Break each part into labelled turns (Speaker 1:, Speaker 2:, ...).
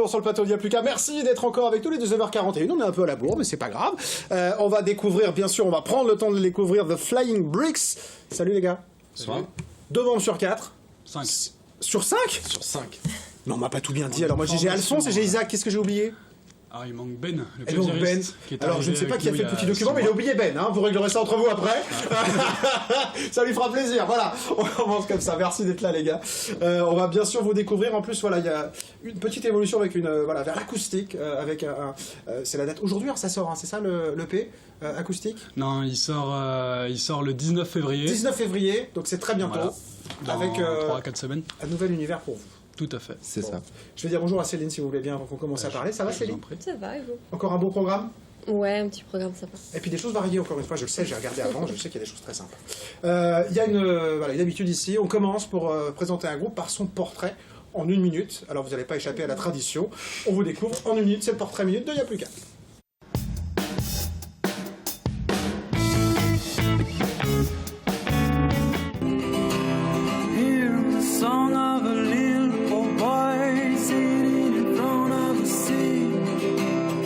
Speaker 1: retour sur le plateau d'Il y a plus qu'à. Merci d'être encore avec nous, les 2h41. On est un peu à la bourre, mais c'est pas grave. On va découvrir, bien sûr, on va prendre le temps de découvrir The Flying Bricks. Salut les gars.
Speaker 2: Bonsoir.
Speaker 1: 2 membres sur 4.
Speaker 2: 5.
Speaker 1: Sur 5 ?
Speaker 2: Sur 5.
Speaker 1: Non, on m'a pas tout bien dit. Alors moi j'ai Alphonse et j'ai Isaac. Qu'est-ce que j'ai oublié ?
Speaker 2: Ah, il manque Ben, le
Speaker 1: Et donc Ben, alors je ne sais pas qui a fait le petit document, mais il a oublié Ben, hein, vous réglerez ça entre vous après. Ça lui fera plaisir, voilà. On commence comme ça, merci d'être là les gars. On va bien sûr vous découvrir, en plus voilà, il y a une petite évolution avec une, vers l'acoustique, avec c'est la date, aujourd'hui ça sort, hein, c'est ça l'EP acoustique ?
Speaker 2: Non, il sort le 19 février.
Speaker 1: 19 février, donc c'est très bientôt,
Speaker 2: voilà.
Speaker 1: avec
Speaker 2: 3 à 4 semaines.
Speaker 1: un nouvel univers pour vous.
Speaker 2: Tout à fait.
Speaker 3: C'est ça.
Speaker 1: Je vais dire bonjour à Céline si vous voulez bien avant qu'on commence à parler. Ça va Céline ?
Speaker 4: Ça va, et vous ?
Speaker 1: Encore un bon programme ?
Speaker 4: Ouais, un petit programme sympa.
Speaker 1: Et puis des choses variées, encore une fois, je le sais, j'ai regardé avant, je sais qu'il y a des choses très sympas. Il y a une habitude ici, on commence pour présenter un groupe par son portrait en 1 minute. Alors vous n'allez pas échapper à la tradition, on vous découvre en 1 minute, c'est le portrait minute de Il y a plus qu'à.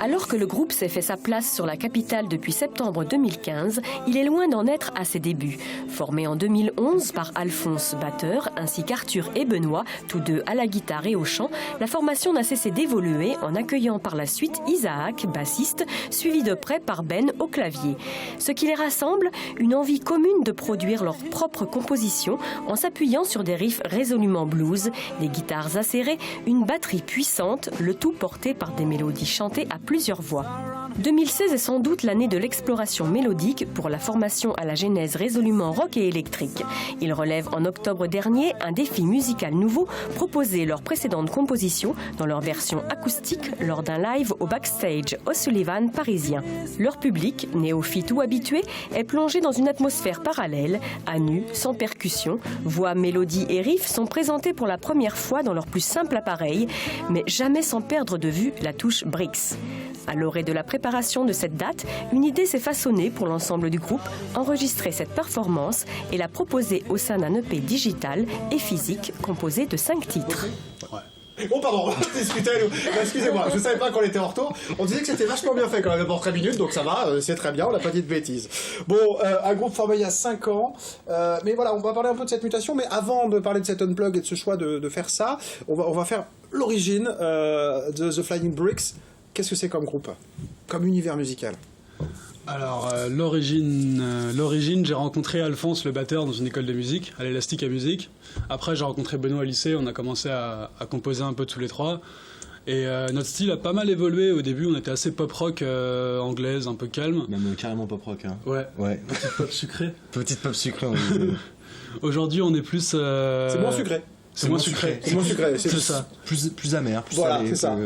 Speaker 5: Alors que le groupe s'est fait sa place sur la capitale depuis septembre 2015, il est loin d'en être à ses débuts. Formé en 2011 par Alphonse, batteur, ainsi qu'Arthur et Benoît, tous deux à la guitare et au chant, la formation n'a cessé d'évoluer en accueillant par la suite Isaac, bassiste, suivi de près par Ben au clavier. Ce qui les rassemble, une envie commune de produire leurs propres compositions en s'appuyant sur des riffs résolument blues, des guitares acérées, une batterie puissante, le tout porté par des mélodies chantées à plusieurs voix. 2016 est sans doute l'année de l'exploration mélodique pour la formation à la genèse résolument rock et électrique. Ils relèvent en octobre dernier un défi musical nouveau proposé leurs précédentes compositions dans leur version acoustique lors d'un live au backstage O'Sullivan parisien. Leur public, néophyte ou habitué, est plongé dans une atmosphère parallèle, à nu, sans percussion. Voix, mélodies et riffs sont présentés pour la première fois dans leur plus simple appareil, mais jamais sans perdre de vue la touche Bricks. À l'orée de la préparation de cette date, une idée s'est façonnée pour l'ensemble du groupe, enregistrer cette performance et la proposer au sein d'un EP digital et physique composé de 5 titres.
Speaker 1: Oh pardon, discutez, excusez-moi, je ne savais pas qu'on était en retour. On disait que c'était vachement bien fait quand même, le portrait minute, donc ça va, c'est très bien, on n'a pas dit de bêtises. Bon, un groupe formé il y a 5 ans, mais voilà, on va parler un peu de cette mutation, mais avant de parler de cet unplug et de ce choix de faire ça, on va faire l'origine de The Flying Bricks. Qu'est-ce que c'est comme groupe ? Comme univers musical ?
Speaker 2: Alors, l'origine, j'ai rencontré Alphonse, le batteur, dans une école de musique, à l'Élastique à Musique. Après, j'ai rencontré Benoît au lycée, on a commencé à composer un peu tous les trois. Et notre style a pas mal évolué. Au début, on était assez pop-rock anglaise, un peu calme.
Speaker 3: Même carrément pop-rock, hein.
Speaker 2: Ouais.
Speaker 3: Petite pop sucrée. Petite pop sucrée, on dit.
Speaker 2: Aujourd'hui, on est plus...
Speaker 1: C'est moins sucré.
Speaker 2: C'est moins sucré.
Speaker 1: C'est moins sucré, c'est
Speaker 2: ça.
Speaker 3: Plus amer, plus
Speaker 1: voilà,
Speaker 3: salé.
Speaker 1: C'est ça.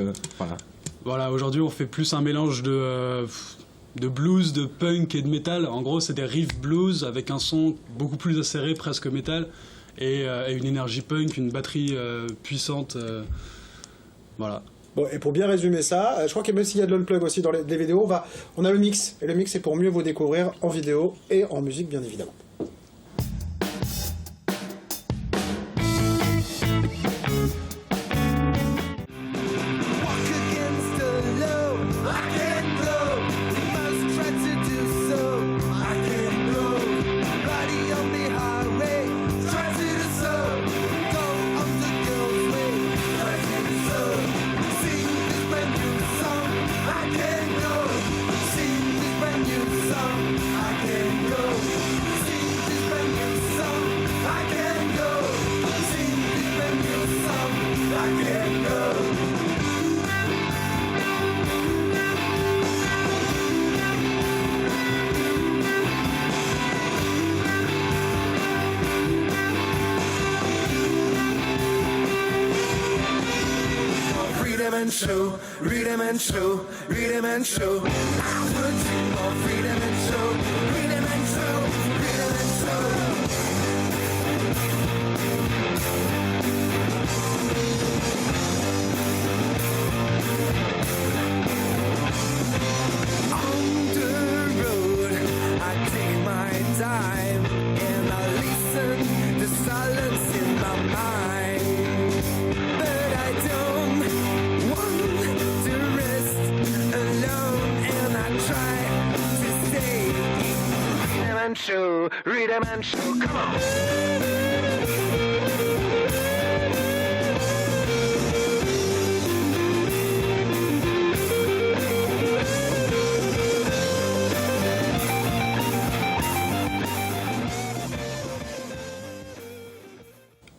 Speaker 2: Voilà, aujourd'hui, on fait plus un mélange de blues, de punk et de métal. En gros, c'est des riffs blues avec un son beaucoup plus acéré, presque métal, et une énergie punk, une batterie puissante. Voilà.
Speaker 1: Bon, et pour bien résumer ça, je crois que même s'il y a de l'unplug aussi dans les vidéos, on a le mix. Et le mix, c'est pour mieux vous découvrir en vidéo et en musique, bien évidemment.
Speaker 6: Show, rhythm and show, rhythm and show. I would dream of freedom and show, rhythm and show, rhythm and On the road, I take my time and I listen to silence in my mind, but I don't want Rhythm and Show. Come on.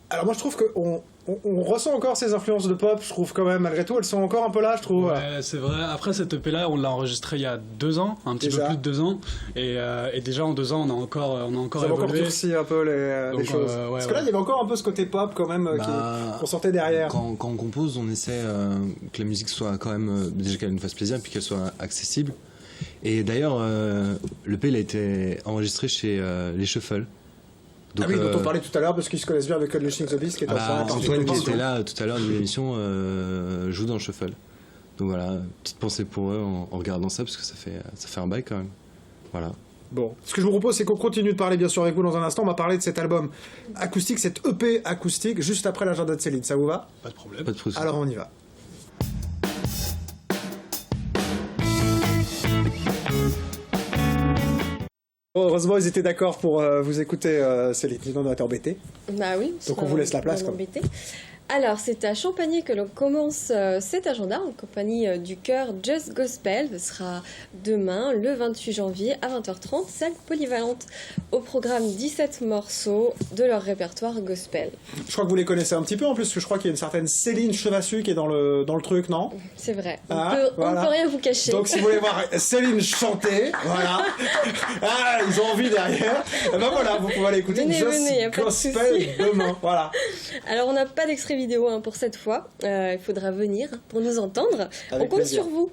Speaker 1: Alors moi je trouve qu'on on ressent encore ces influences de pop, je trouve quand même, malgré tout, elles sont encore un peu là, je trouve.
Speaker 2: Ouais, c'est vrai. Après, cette EP-là, on l'a enregistré il y a 2 ans, un petit peu plus de 2 ans. Et déjà, en 2 ans, on a encore
Speaker 1: Ça va encore
Speaker 2: évolué.
Speaker 1: durci un peu les choses.
Speaker 2: ouais,
Speaker 1: Parce que là, il y avait encore un peu ce côté pop quand même qu'on sortait derrière.
Speaker 3: Quand on compose, on essaie que la musique soit quand même, déjà qu'elle nous fasse plaisir, puis qu'elle soit accessible. Et d'ailleurs, l'EP, il a été enregistré chez les Shuffle. Donc,
Speaker 1: ah oui, dont on parlait tout à l'heure, parce qu'ils se connaissent bien avec Unleashing the Beast, qui est
Speaker 3: Antoine qui était là tout à l'heure de l'émission joue dans le Shuffle. Donc voilà, petite pensée pour eux en regardant ça, parce que ça fait un bail quand même. Voilà.
Speaker 1: Bon, ce que je vous propose, c'est qu'on continue de parler bien sûr avec vous dans un instant. On va parler de cet album acoustique, cette EP acoustique, juste après l'agenda de Céline. Ça vous va?
Speaker 2: Pas de problème.
Speaker 3: Pas de soucis.
Speaker 1: Alors on y va. Heureusement, ils étaient d'accord pour vous écouter, Céline. Sinon, on aurait été embêtés.
Speaker 4: Bah oui.
Speaker 1: Donc on vous laisse la place, quoi.
Speaker 4: Embêté. Alors, c'est à Champagny que l'on commence cet agenda en compagnie du chœur Just Gospel. Ce sera demain, le 28 janvier à 20h30, salle polyvalente. Au programme 17 morceaux de leur répertoire gospel.
Speaker 1: Je crois que vous les connaissez un petit peu en plus, parce que je crois qu'il y a une certaine Céline Chevassu qui est dans le truc, non?
Speaker 4: C'est vrai.
Speaker 1: Ah,
Speaker 4: On ne peut rien vous cacher.
Speaker 1: Donc si vous voulez voir Céline chanter, voilà. Ah, ils ont envie derrière. Et ben voilà, vous pouvez aller écouter
Speaker 4: Venez, y a
Speaker 1: Just
Speaker 4: pas de
Speaker 1: Gospel
Speaker 4: souci.
Speaker 1: demain. Voilà.
Speaker 4: Alors, on n'a pas d'extrait vidéo pour cette fois. Il faudra venir pour nous entendre.
Speaker 1: Avec
Speaker 4: on compte
Speaker 1: plaisir.
Speaker 4: sur vous.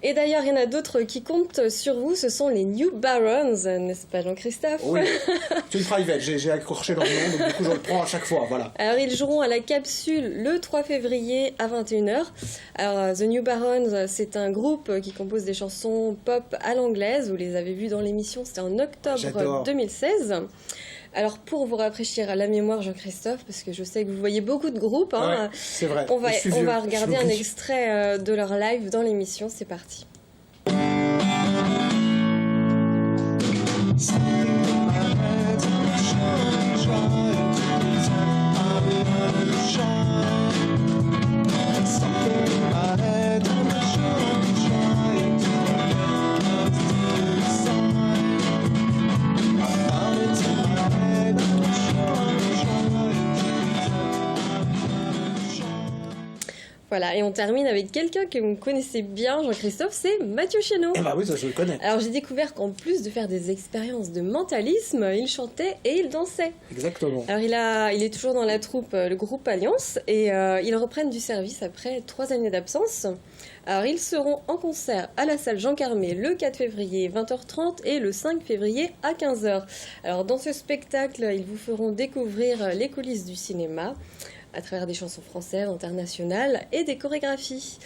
Speaker 4: Et d'ailleurs, il y en a d'autres qui comptent sur vous. Ce sont les New Barons, n'est-ce pas, Jean-Christophe?
Speaker 1: Oui. C'est une private, j'ai accroché leur nom, donc du coup je le prends à chaque fois, voilà.
Speaker 4: Alors, ils joueront à la Capsule le 3 février à 21h. Alors, The New Barons, c'est un groupe qui compose des chansons pop à l'anglaise. Vous les avez vus dans l'émission, c'était en octobre
Speaker 1: J'adore.
Speaker 4: 2016. Alors, pour vous rafraîchir la mémoire, Jean-Christophe, parce que je sais que vous voyez beaucoup de groupes,
Speaker 1: Ouais, c'est vrai.
Speaker 4: on va
Speaker 1: Je suis vieux,
Speaker 4: regarder un
Speaker 1: j'oublie.
Speaker 4: extrait de leur live dans l'émission. C'est parti. Voilà, et on termine avec quelqu'un que vous connaissez bien, Jean-Christophe, c'est Mathieu Chénaud.
Speaker 1: Eh bah oui, ça je le connais.
Speaker 4: Alors j'ai découvert qu'en plus de faire des expériences de mentalisme, il chantait et il dansait.
Speaker 1: Exactement.
Speaker 4: Alors il est toujours dans la troupe, le groupe Alliance, et ils reprennent du service après 3 années d'absence. Alors ils seront en concert à la salle Jean Carmé le 4 février 20h30 et le 5 février à 15h. Alors dans ce spectacle, ils vous feront découvrir les coulisses du cinéma à travers des chansons françaises, internationales et des chorégraphies.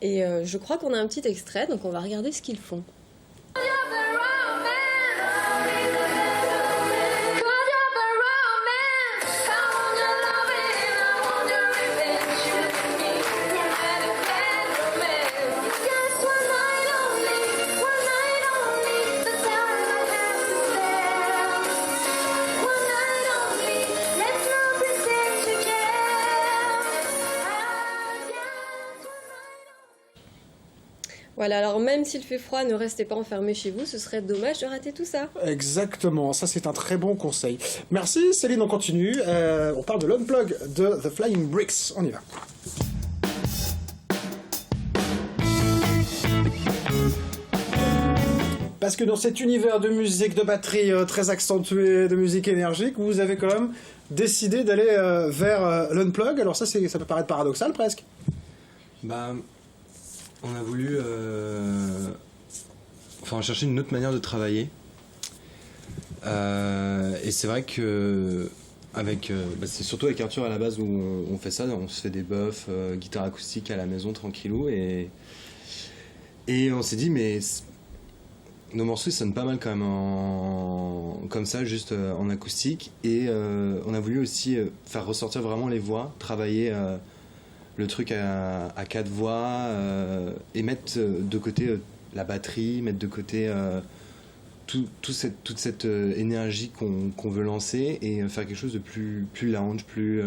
Speaker 4: Et je crois qu'on a un petit extrait, donc on va regarder ce qu'ils font. Voilà, alors même s'il fait froid, ne restez pas enfermés chez vous, ce serait dommage de rater tout ça.
Speaker 1: Exactement, ça c'est un très bon conseil. Merci Céline, on continue. On parle de l'unplug de The Flying Bricks. On y va. Parce que dans cet univers de musique, de batterie très accentué, de musique énergique, vous avez quand même décidé d'aller vers l'unplug. Alors ça peut paraître paradoxal presque.
Speaker 3: Bah, on a voulu chercher une autre manière de travailler. Et c'est vrai que c'est surtout avec Arthur à la base où on fait ça, on se fait des buffs, guitare acoustique à la maison tranquillou, et on s'est dit mais nos morceaux ils sonnent pas mal quand même comme ça, juste en acoustique, et on a voulu aussi faire ressortir vraiment les voix, travailler le truc à 4 voix, et mettre de côté la batterie, mettre de côté toute cette énergie qu'on veut lancer et faire quelque chose de plus lounge, plus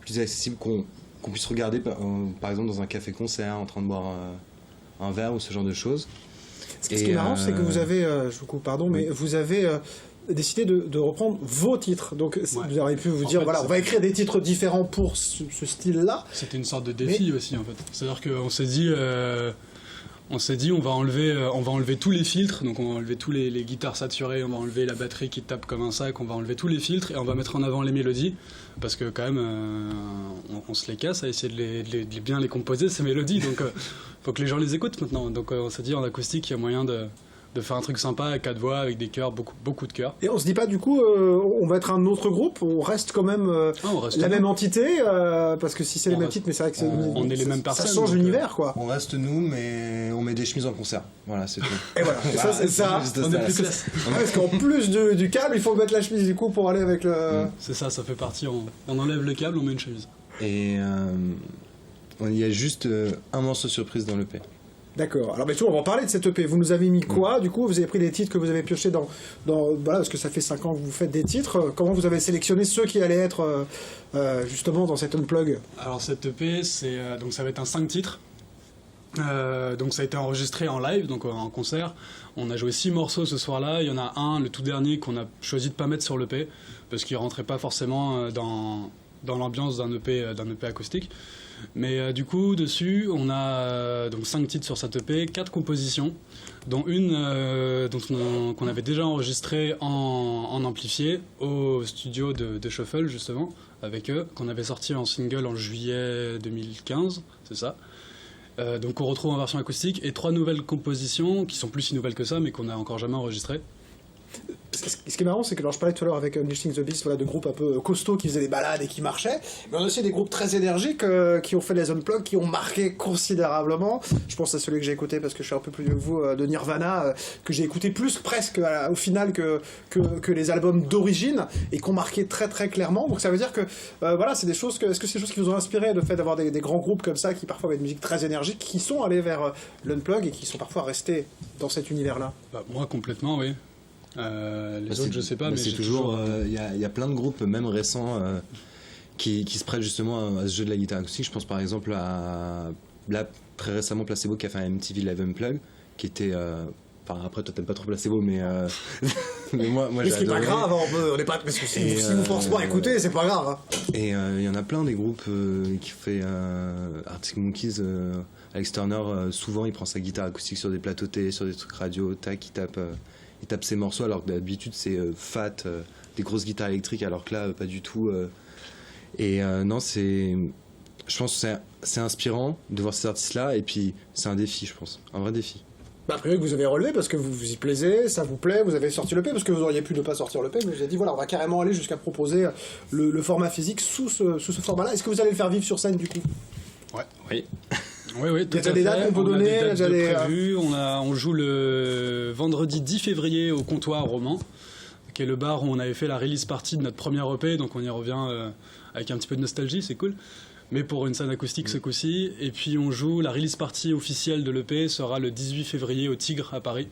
Speaker 3: accessible, qu'on puisse regarder par exemple dans un café-concert en train de boire un verre ou ce genre de choses.
Speaker 1: Ce qui est marrant, c'est que vous avez, je vous coupe, pardon, mais vous avez décidé de reprendre vos titres. Donc vous auriez pu vous dire, voilà, on va écrire des titres différents pour ce style-là.
Speaker 2: C'était une sorte de défi aussi, en fait. C'est-à-dire qu'on s'est dit... on va enlever tous les filtres, donc on va enlever tous les guitares saturées, on va enlever la batterie qui tape comme un sac, on va enlever tous les filtres et on va mettre en avant les mélodies, parce que quand même on se les casse à essayer de bien les composer ces mélodies, donc faut que les gens les écoutent maintenant. Donc on s'est dit en acoustique il y a moyen de faire un truc sympa avec 4 voix, avec des chœurs, beaucoup de chœurs.
Speaker 1: Et on se dit pas du coup, on va être un autre groupe, on reste quand même la même entité, parce que si c'est les mêmes titres, mais c'est vrai que
Speaker 2: on est les mêmes personnes.
Speaker 1: Ça change l'univers, quoi.
Speaker 3: On reste nous, mais on met des chemises en concert. Voilà, c'est tout.
Speaker 1: Et voilà, ça c'est ça.
Speaker 2: On est plus classe.
Speaker 1: Parce qu'en plus du câble, il faut mettre la chemise du coup pour aller avec le...
Speaker 2: C'est ça fait partie, on enlève le câble, on met une chemise.
Speaker 3: Et il y a juste un morceau surprise dans l'EP.
Speaker 1: D'accord. Alors, mais tu vois, on va en parler de cette EP. Vous nous avez mis quoi? Du coup, vous avez pris les titres que vous avez piochés dans voilà, parce que ça fait 5 ans que vous faites des titres. Comment vous avez sélectionné ceux qui allaient être justement dans cet unplug?
Speaker 2: Alors, cette EP, donc ça va être un 5 titres. Donc ça a été enregistré en live, donc en concert. On a joué 6 morceaux ce soir-là. Il y en a un, le tout dernier, qu'on a choisi de pas mettre sur l'EP parce qu'il rentrait pas forcément dans l'ambiance d'un EP acoustique. Mais du coup, dessus, on a donc 5 titres sur cette EP, 4 compositions, dont une qu'on avait déjà enregistrée en amplifié au studio de Shuffle, justement, avec eux, qu'on avait sorti en single en juillet 2015, c'est ça. Donc on retrouve en version acoustique, et 3 nouvelles compositions, qui sont plus si nouvelles que ça, mais qu'on n'a encore jamais enregistrées.
Speaker 1: Ce qui est marrant, c'est que alors, je parlais tout à l'heure avec Unleashing the Beast, voilà, de groupes un peu costauds qui faisaient des balades et qui marchaient, mais on a aussi des groupes très énergiques qui ont fait les unplugged, qui ont marqué considérablement. Je pense à celui que j'ai écouté parce que je suis un peu plus vieux que vous, de Nirvana, que j'ai écouté plus presque au final que les albums d'origine et qui ont marqué très très clairement. Donc ça veut dire que voilà, c'est des choses est-ce que c'est des choses qui vous ont inspiré, le fait d'avoir des grands groupes comme ça qui parfois avaient une musique très énergique, qui sont allés vers l'unplug et qui sont parfois restés dans cet univers-là?
Speaker 2: Moi complètement, oui. Les autres, je sais pas, mais
Speaker 3: c'est toujours. Il y a plein de groupes, même récents, qui se prêtent justement à ce jeu de la guitare acoustique. Je pense par exemple à là, très récemment Placebo qui a fait un MTV Live Unplugged, qui était. Enfin, après, toi, t'aimes pas trop Placebo, mais moi
Speaker 1: mais
Speaker 3: j'ai
Speaker 1: ce qui est pas grave, on n'est pas. Parce que si vous forcez pas à écouter, c'est pas grave. Hein.
Speaker 3: Et il y en a plein des groupes qui fait Arctic Monkeys. Alex Turner, souvent, il prend sa guitare acoustique sur des plateaux télé, sur des trucs radio, tac, il tape ses morceaux, alors que d'habitude c'est fat, des grosses guitares électriques, alors que là pas du tout. Non, je pense que c'est inspirant de voir ces artistes-là, et puis c'est un défi, je pense, un vrai défi.
Speaker 1: A priori que vous avez relevé parce que vous vous y plaisez, ça vous plaît, vous avez sorti l'EP parce que vous auriez pu ne pas sortir l'EP, mais vous avez dit voilà, on va carrément aller jusqu'à proposer le format physique sous ce format-là. Est-ce que vous allez le faire vivre sur scène du coup?
Speaker 2: Ouais.
Speaker 3: Oui.
Speaker 2: Oui,
Speaker 1: il y a déjà des dates qu'on peut donner,
Speaker 2: il y a des dates prévues. On joue le vendredi 10 février au Comptoir Roman, qui est le bar où on avait fait la release party de notre première EP, donc on y revient avec un petit peu de nostalgie, c'est cool. Mais pour une scène acoustique ce coup-ci. Et puis on joue la release party officielle de l'EP, sera le 18 février au Tigre à Paris,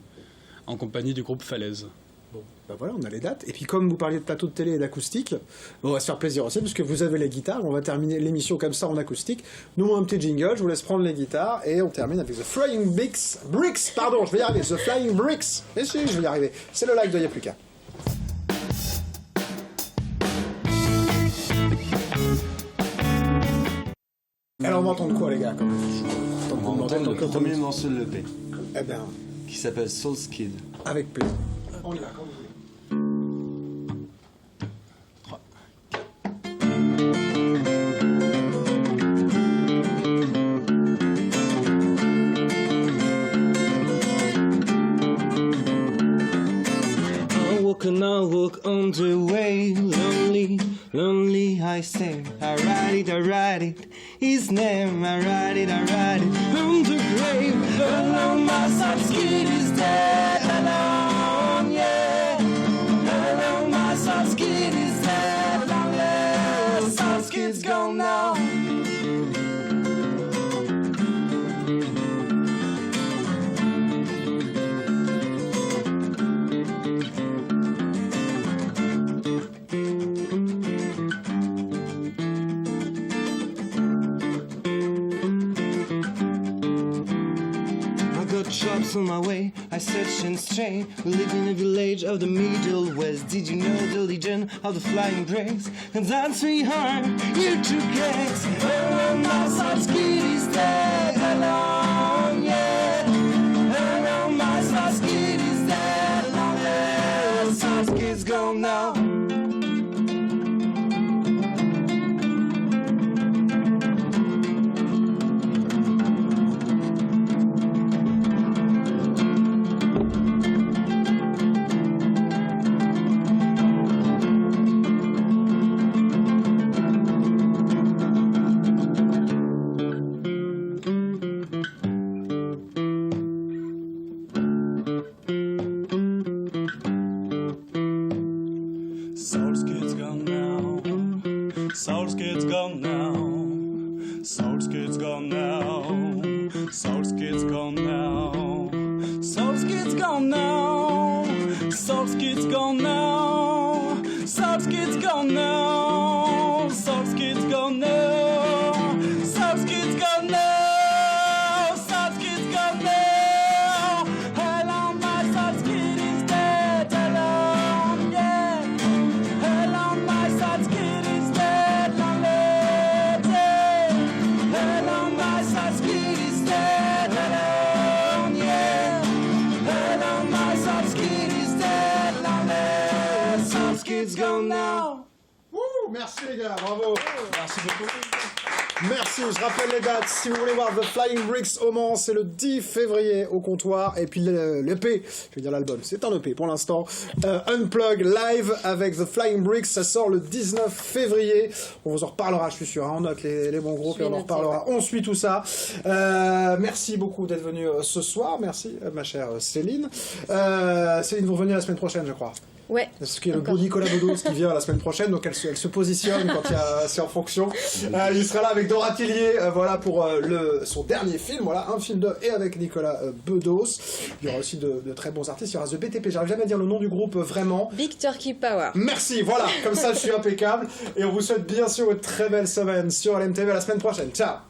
Speaker 2: en compagnie du groupe Falaise.
Speaker 1: Bon, ben voilà, on a les dates. Et puis comme vous parliez de plateau de télé et d'acoustique, on va se faire plaisir aussi, parce que vous avez les guitares. On va terminer l'émission comme ça en acoustique. Nous, un petit jingle, je vous laisse prendre les guitares, et on termine avec The Flying Bricks, pardon, je vais y arriver, The Flying Bricks. Et si, je vais y arriver. C'est le live de Y'a plus qu'à. Alors on va entendre quoi les gars?
Speaker 3: On va entendre le premier morceau de l'EP.
Speaker 1: Eh bien,
Speaker 3: qui s'appelle Soul Skid.
Speaker 1: Avec plaisir. On y va quand vous voulez.
Speaker 7: I walk on the way, lonely, I say, I ride it, his name, I ride it, on the grave, alone, my soul skid is dead, alone, yeah, alone, my soul skid is dead, lonely, soul skid's gone now. shops on my way, I search and stray. We live in a village of the Middle West. Did you know the legend of the flying bricks? And that's very hard, you two cakes. Hello, my son's kid is dead. Hello, yeah. Hello, my son's kid is dead. Hello, son's kid's gone now.
Speaker 8: Soul's kid's gone now. Soul's kid's gone now. Soul's kid's gone now. Soul's kid's gone now. Soul's kid's gone now. Soul's kid's gone now. Soul's kid's gone now. Soul's kid's gone now. Soul's kid's gone now. Soul's kid's gone now. Hello, my soul's kid is dead. Hello, yeah. Hello, my soul's kid is dead. Long live it. Hello, my soul's kid is dead. Hello, yeah. Hello, my soul's kid is dead. Long live. Soul's kid's gone now.
Speaker 1: Wouh, merci les gars, bravo. Merci beaucoup. Merci, je rappelle les dates. Si vous voulez voir The Flying Bricks au Mans, c'est le 10 février au comptoir. Et puis l'EP, je vais dire l'album, c'est un EP pour l'instant. Unplug live avec The Flying Bricks, ça sort le 19 février. On vous en reparlera, je suis sûr. Hein. On note les bons groupes et on en reparlera. On suit tout ça. Merci beaucoup d'être venu ce soir. Merci, ma chère Céline. Céline, vous revenez la semaine prochaine, je crois.
Speaker 4: Ouais.
Speaker 1: Parce qu'il y a le beau Nicolas Bedos qui vient la semaine prochaine, donc elle se positionne quand c'est en fonction. Il sera là avec Dora Tillier, voilà pour son dernier film, voilà un film et avec Nicolas Bedos. Il y aura aussi de très bons artistes. Il y aura The BTP. J'arrive jamais à dire le nom du groupe vraiment.
Speaker 4: Big Turkey Power.
Speaker 1: Merci, voilà, comme ça je suis impeccable. Et on vous souhaite bien sûr une très belle semaine sur LMTV. À la semaine prochaine. Ciao.